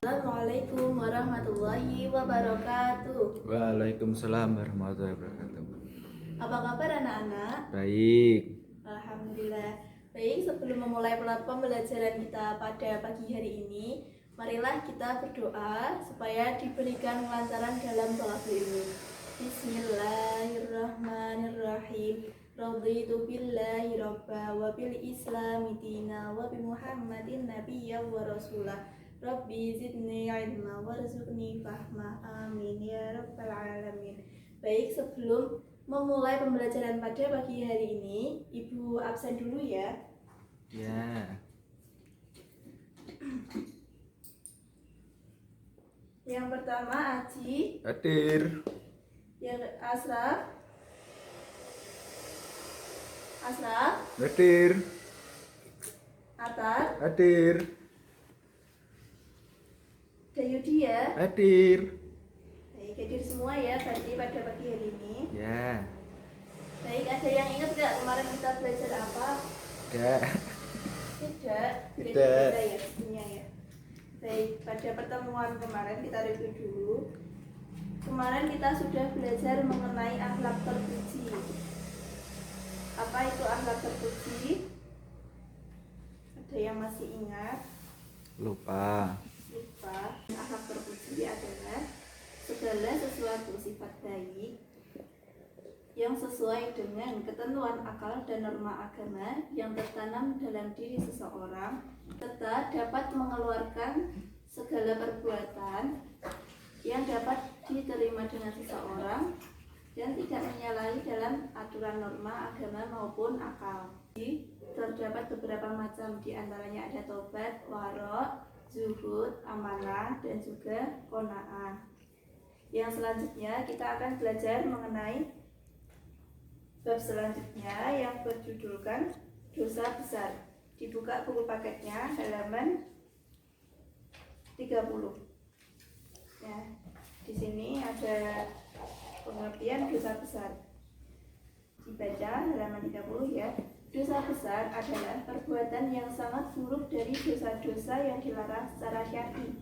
Assalamualaikum warahmatullahi wabarakatuh. Waalaikumsalam warahmatullahi wabarakatuh. Apa kabar anak-anak? Baik. Alhamdulillah. Baik, sebelum memulai pembelajaran kita pada pagi hari ini, marilah kita berdoa supaya diberikan kelancaran dalam thalabul ilmi. Bismillahirrahmanirrahim. Raditu billahi robba wa bil islami dina wa bi Muhammadin nabiyya wa rasulah. Rabbi zidni ilma warzuqni fahma, amin ya rabbal alamin. Baik, sebelum memulai pembelajaran pada pagi hari ini, Ibu absen dulu ya. Ya. Yang pertama Aji, Hadir. yang Asraf, Hadir. Atar, Hadir. Dayudia. Hadir. Baik, hadir semua ya tadi pada pagi hari ini. Ya. Baik, ada yang ingat gak kemarin kita belajar apa? Tidak. Tidak. Tidak. Beda ya sebenarnya ya. Baik, pada pertemuan kemarin kita review dulu. Kemarin kita sudah belajar mengenai akhlak terpuji. Apa itu akhlak terpuji? Ada yang masih ingat? Lupa. Akhlak terpuji adalah segala sesuatu sifat baik yang sesuai dengan ketentuan akal dan norma agama yang tertanam dalam diri seseorang, serta dapat mengeluarkan segala perbuatan yang dapat diterima dengan seseorang dan tidak menyalahi dalam aturan norma agama maupun akal. Terdapat beberapa macam, diantaranya ada tobat, warok, zuhud, amanah, dan juga qanaah. Yang selanjutnya kita akan belajar mengenai bab selanjutnya yang berjudulkan dosa besar. Dibuka buku paketnya halaman 30. Ya, di sini ada pengertian dosa besar. Dibaca halaman 30 ya. Dosa besar adalah perbuatan yang sangat buruk dari dosa-dosa yang dilarang secara syar'i.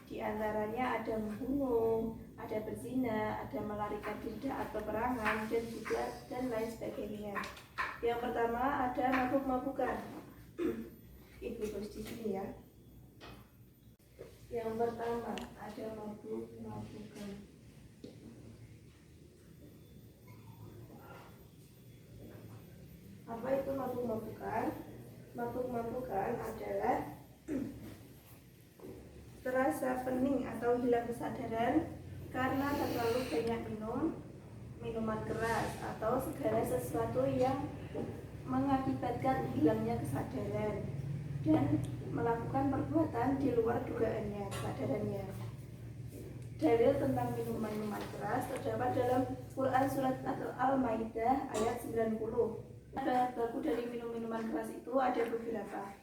Di antaranya ada membunuh, ada berzina, ada melarikan diri atau peperangan, dan lain sebagainya. Yang pertama ada mabuk-mabukan. Ibu tulis di sini ya. Yang pertama ada mabuk-mabukan. Apa itu mabuk-mabukan? Mabuk-mabukan adalah terasa pening atau hilang kesadaran karena terlalu banyak minum minuman keras atau segala sesuatu yang mengakibatkan hilangnya kesadaran dan melakukan perbuatan di luar dugaannya, kesadarannya. Dalil tentang minuman keras terdapat dalam Quran surat Al-Maidah ayat 90. Bahan baku dari minuman keras itu ada beberapa.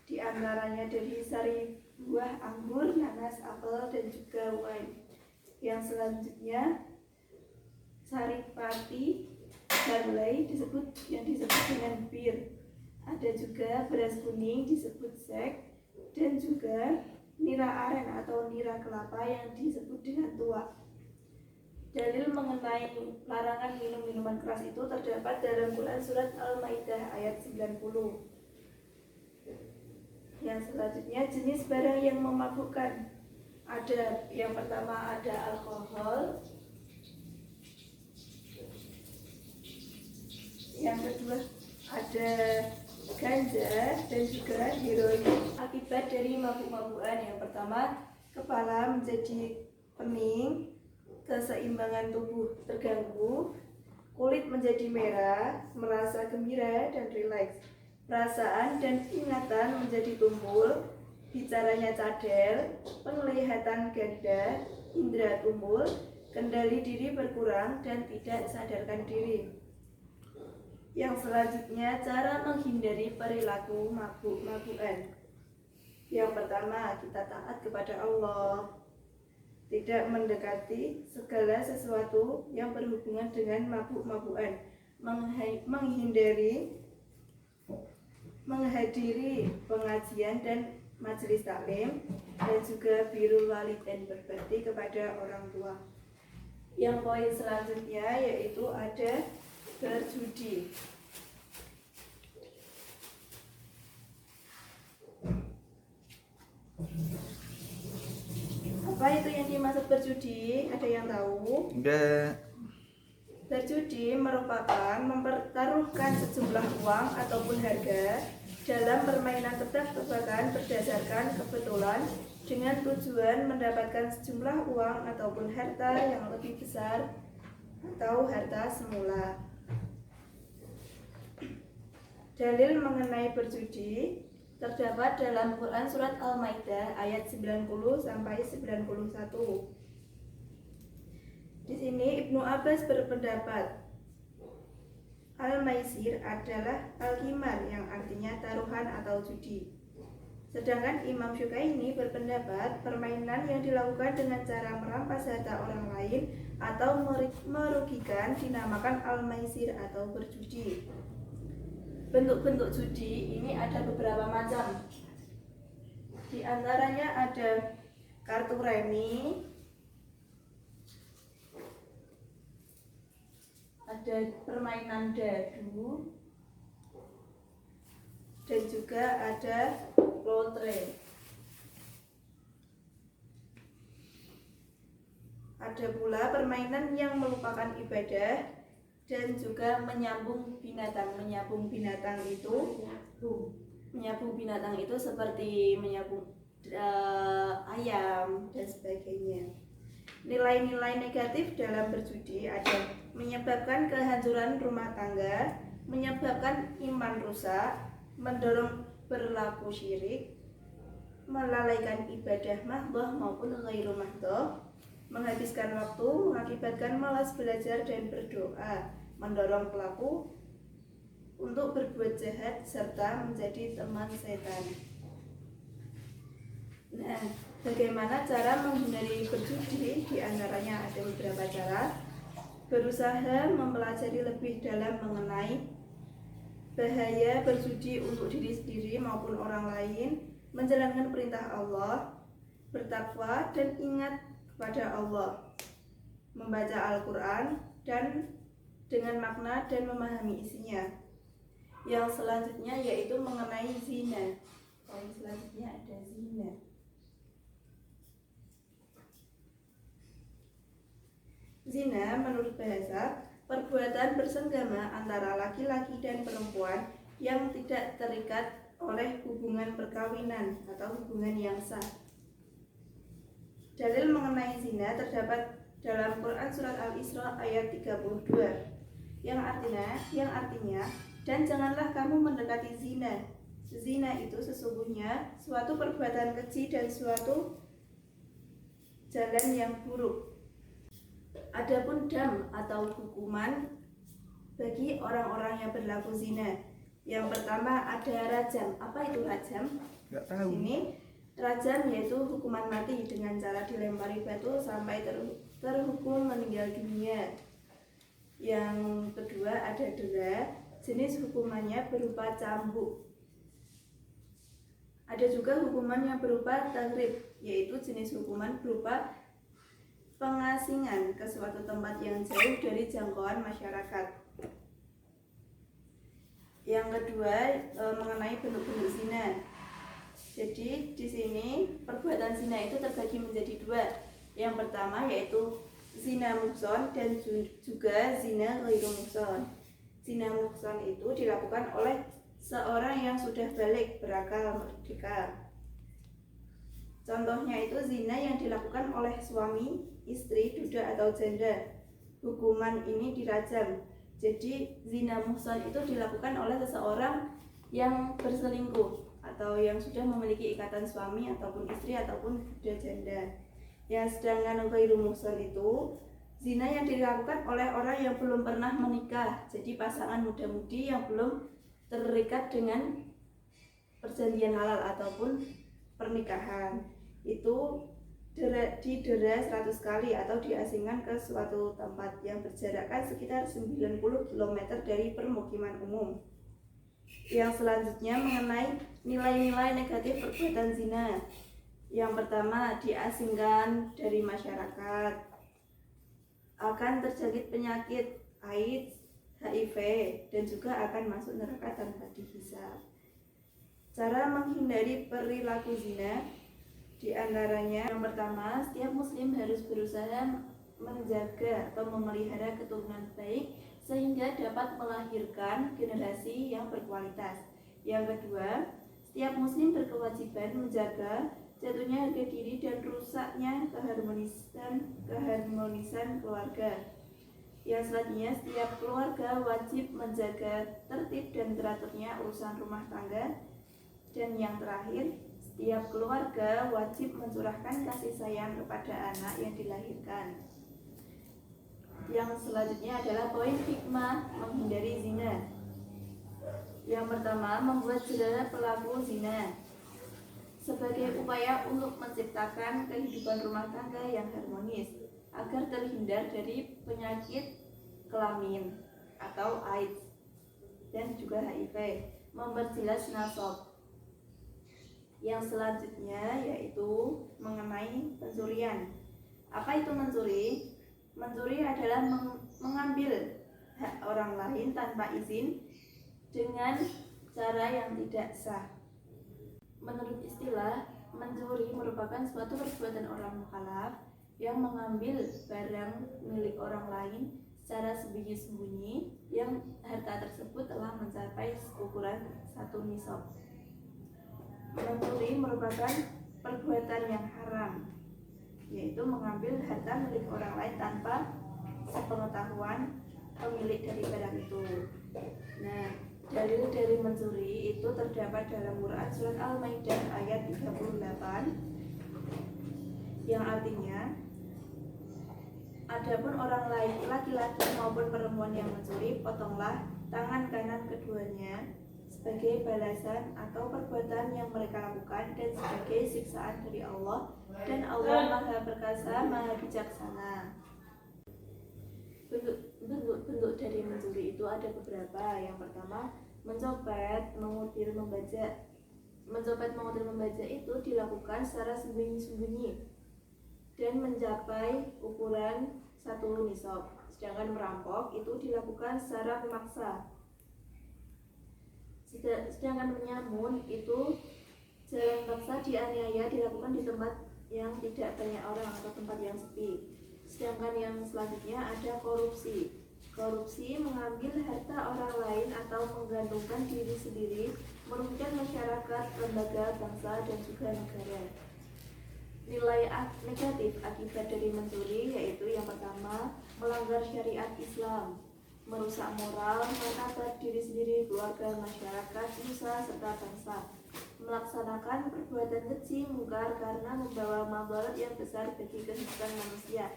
Di antaranya dari sari buah anggur, nanas, apel, dan juga wine. Yang selanjutnya sari pati, barley yang disebut dengan bir. Ada juga beras kuning disebut sek, dan juga nira aren atau nira kelapa yang disebut dengan tuak. Dalil mengenai larangan minum minuman keras itu terdapat dalam Quran surat Al-Maidah ayat 90. Yang selanjutnya jenis barang yang memabukkan. Ada yang pertama ada alkohol. Yang kedua ada ganja dan juga heroin. Akibat dari mabuk-mabukan, yang pertama kepala menjadi pening, keseimbangan tubuh terganggu, kulit menjadi merah, merasa gembira dan rileks, perasaan dan ingatan menjadi tumpul, bicaranya cadel, penglihatan ganda, indera tumpul, kendali diri berkurang dan tidak sadarkan diri. Yang selanjutnya cara menghindari perilaku mabuk-mabukan. Yang pertama, kita taat kepada Allah, tidak mendekati segala sesuatu yang berhubungan dengan mabuk-mabukan, menghadiri pengajian dan majelis taklim, dan juga birrul walidain, berbakti kepada orang tua. Yang poin selanjutnya yaitu ada berjudi. Apa itu yang dimaksud berjudi? Ada yang tahu? Enggak. Berjudi merupakan mempertaruhkan sejumlah uang ataupun harga dalam permainan tebak-tebakan berdasarkan kebetulan dengan tujuan mendapatkan sejumlah uang ataupun harta yang lebih besar atau harta semula. Dalil mengenai berjudi terdapat dalam Quran Surat Al-Maidah ayat 90 sampai 91. Di sini Ibnu Abbas berpendapat Al-Maisir adalah Al-Qimar yang artinya taruhan atau judi. Sedangkan Imam Syukaini berpendapat permainan yang dilakukan dengan cara merampas harta orang lain atau merugikan dinamakan Al-Maisir atau berjudi. Bentuk-bentuk judi ini ada beberapa macam. Di antaranya ada kartu remi, ada permainan dadu, dan juga ada lotre. Ada pula permainan yang merupakan ibadah dan juga menyambung binatang. Menyambung binatang itu seperti menyambung ayam dan sebagainya. Nilai-nilai negatif dalam berjudi ada menyebabkan kehancuran rumah tangga, menyebabkan iman rusak, mendorong berlaku syirik, melalaikan ibadah mahdoh maupun ghairu mahdoh, menghabiskan waktu, mengakibatkan malas belajar dan berdoa, mendorong pelaku untuk berbuat jahat serta menjadi teman setan. Nah, bagaimana cara menghindari berjudi? Di antaranya ada beberapa cara. Berusaha mempelajari lebih dalam mengenai bahaya berjudi untuk diri sendiri maupun orang lain, menjalankan perintah Allah, bertakwa dan ingat kepada Allah, membaca Al-Quran dan dengan makna dan memahami isinya. Yang selanjutnya yaitu mengenai zina. Poin selanjutnya ada zina. Zina menurut bahasa perbuatan bersenggama antara laki-laki dan perempuan yang tidak terikat oleh hubungan perkawinan atau hubungan yang sah. Dalil mengenai zina terdapat dalam Quran Surat Al-Isra ayat 32 yang artinya dan janganlah kamu mendekati zina. Zina itu sesungguhnya suatu perbuatan keji dan suatu jalan yang buruk. Adapun dam atau hukuman bagi orang-orang yang berlaku zina. Yang pertama ada rajam. Apa itu rajam? Enggak tahu. Ini rajam yaitu hukuman mati dengan cara dilempari batu sampai terhukum meninggal dunia. Yang kedua ada dera. Jenis hukumannya berupa cambuk. Ada juga hukuman yang berupa taghrib, yaitu jenis hukuman berupa pengasingan ke suatu tempat yang jauh dari jangkauan masyarakat. Yang kedua mengenai bentuk-bentuk zina. Jadi di sini perbuatan zina itu terbagi menjadi dua. Yang pertama yaitu zina muhson dan juga zina ghairu muhson. Zina muhson itu dilakukan oleh seorang yang sudah balik, berakal, merdeka. Contohnya itu zina yang dilakukan oleh suami, istri, duda atau janda. Hukuman ini dirajam. Jadi zina muhsan itu dilakukan oleh seseorang yang berselingkuh atau yang sudah memiliki ikatan suami ataupun istri ataupun duda janda. Yang sedangkan ghairu muhsan itu zina yang dilakukan oleh orang yang belum pernah menikah. Jadi pasangan muda-mudi yang belum terikat dengan perjanjian halal ataupun pernikahan. Itu didera 100 kali atau diasingkan ke suatu tempat yang berjarak sekitar 90 km dari permukiman umum. Yang selanjutnya mengenai nilai-nilai negatif perbuatan zina. Yang pertama, diasingkan dari masyarakat, akan terjangkit penyakit AIDS, HIV, dan juga akan masuk neraka tanpa dihisab. Cara menghindari perilaku zina di antaranya, yang pertama, setiap muslim harus berusaha menjaga atau memelihara keturunan baik sehingga dapat melahirkan generasi yang berkualitas. Yang kedua, setiap muslim berkewajiban menjaga jatuhnya harga diri dan rusaknya keharmonisan keluarga. Yang selanjutnya, setiap keluarga wajib menjaga tertib dan teraturnya urusan rumah tangga. Dan yang terakhir, setiap keluarga wajib mencurahkan kasih sayang kepada anak yang dilahirkan. Yang selanjutnya adalah poin hikmah menghindari zina. Yang pertama, membuat jera pelaku zina sebagai upaya untuk menciptakan kehidupan rumah tangga yang harmonis agar terhindar dari penyakit kelamin atau AIDS dan juga HIV. Memperjelas nasab. Yang selanjutnya yaitu mengenai pencurian. Apa itu mencuri? Mencuri adalah mengambil hak orang lain tanpa izin dengan cara yang tidak sah. Menurut istilah, mencuri merupakan suatu perbuatan orang mukallaf yang mengambil barang milik orang lain secara sembunyi-sembunyi yang harta tersebut telah mencapai ukuran 1 nisab. Mencuri merupakan perbuatan yang haram, yaitu mengambil harta milik orang lain tanpa sepengetahuan pemilik dari barang itu. Nah, dalil dari mencuri itu terdapat dalam Quran surat Al-Maidah ayat 38 yang artinya, adapun orang lain laki-laki maupun perempuan yang mencuri, potonglah tangan kanan keduanya sebagai balasan atau perbuatan yang mereka lakukan dan sebagai siksaan dari Allah, dan Allah Maha Perkasa, Maha Bijaksana. Bentuk dari mencuri itu ada beberapa. Yang pertama, mencopet, mengutil, membajak. Mencopet, mengutil, membajak itu dilakukan secara sembunyi-sembunyi dan mencapai ukuran 1 nisab. Sedangkan merampok itu dilakukan secara memaksa. Sedangkan menyamun itu jalan paksa dianiaya dilakukan di tempat yang tidak banyak orang atau tempat yang sepi. Sedangkan yang selanjutnya ada korupsi. Korupsi mengambil harta orang lain atau menggantungkan diri sendiri, merugikan masyarakat, lembaga, bangsa, dan juga negara. Nilai negatif akibat dari mencuri yaitu yang pertama, melanggar syariat Islam, merusak moral, martabat diri sendiri, keluarga, masyarakat, nusa, serta bangsa, melaksanakan perbuatan keji mungkar karena membawa madarat yang besar bagi kehidupan manusia.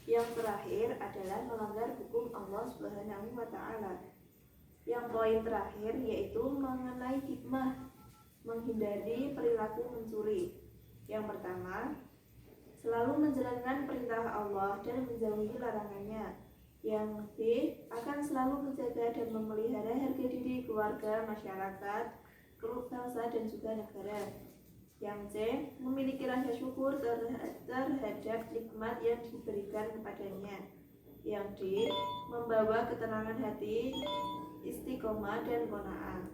Yang terakhir adalah melanggar hukum Allah Subhanahu wa Ta'ala. Yang poin terakhir yaitu mengenai hikmah menghindari perilaku mencuri. Yang pertama, selalu menjalankan perintah Allah dan menjauhi larangannya. Yang B, akan selalu menjaga dan memelihara harga diri keluarga, masyarakat, bangsa, dan juga negara. Yang C, memiliki rasa syukur terhadap nikmat yang diberikan kepadanya. Yang D, membawa ketenangan hati, istiqomah, dan qanaah.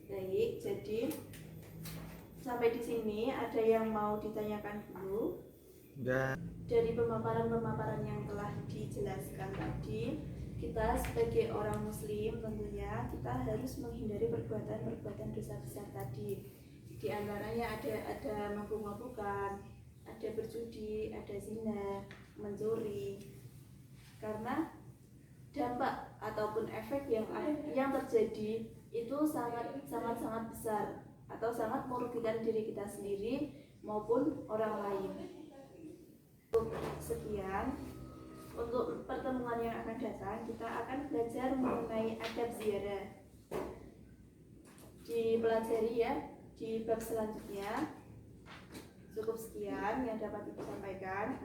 Baik, jadi sampai di sini ada yang mau ditanyakan dulu? Enggak. Dari pemaparan-pemaparan yang telah dijelaskan tadi, kita sebagai orang muslim tentunya kita harus menghindari perbuatan-perbuatan dosa besar tadi. Di antaranya ada mabuk-mabukan, ada berjudi, ada zina, mencuri. Karena dampak ataupun efek yang terjadi itu sangat besar atau sangat merugikan diri kita sendiri maupun orang lain. Sekian untuk pertemuan yang akan datang, kita akan belajar mengenai adab ziarah. Dipelajari ya di bab selanjutnya. Cukup sekian yang dapat Ibu sampaikan.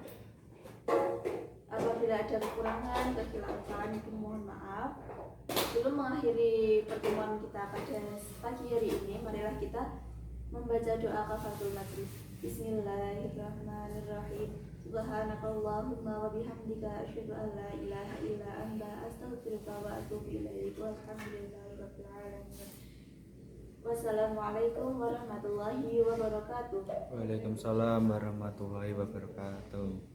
Apabila ada kekurangan, kekhilafan, mohon maaf. Sebelum mengakhiri pertemuan kita pada pagi hari ini, marilah kita membaca doa kafaratul majlis. Bismillahirrahmanirrahim. Subhanakallahumma wa bihamdika asyhadu an la ilaha illa anta astaghfiruka wa atubu ilaik. Walhamdulillahi rabbil alamin. Wassalamualaikum warahmatullahi wabarakatuh. Waalaikumsalam warahmatullahi wabarakatuh.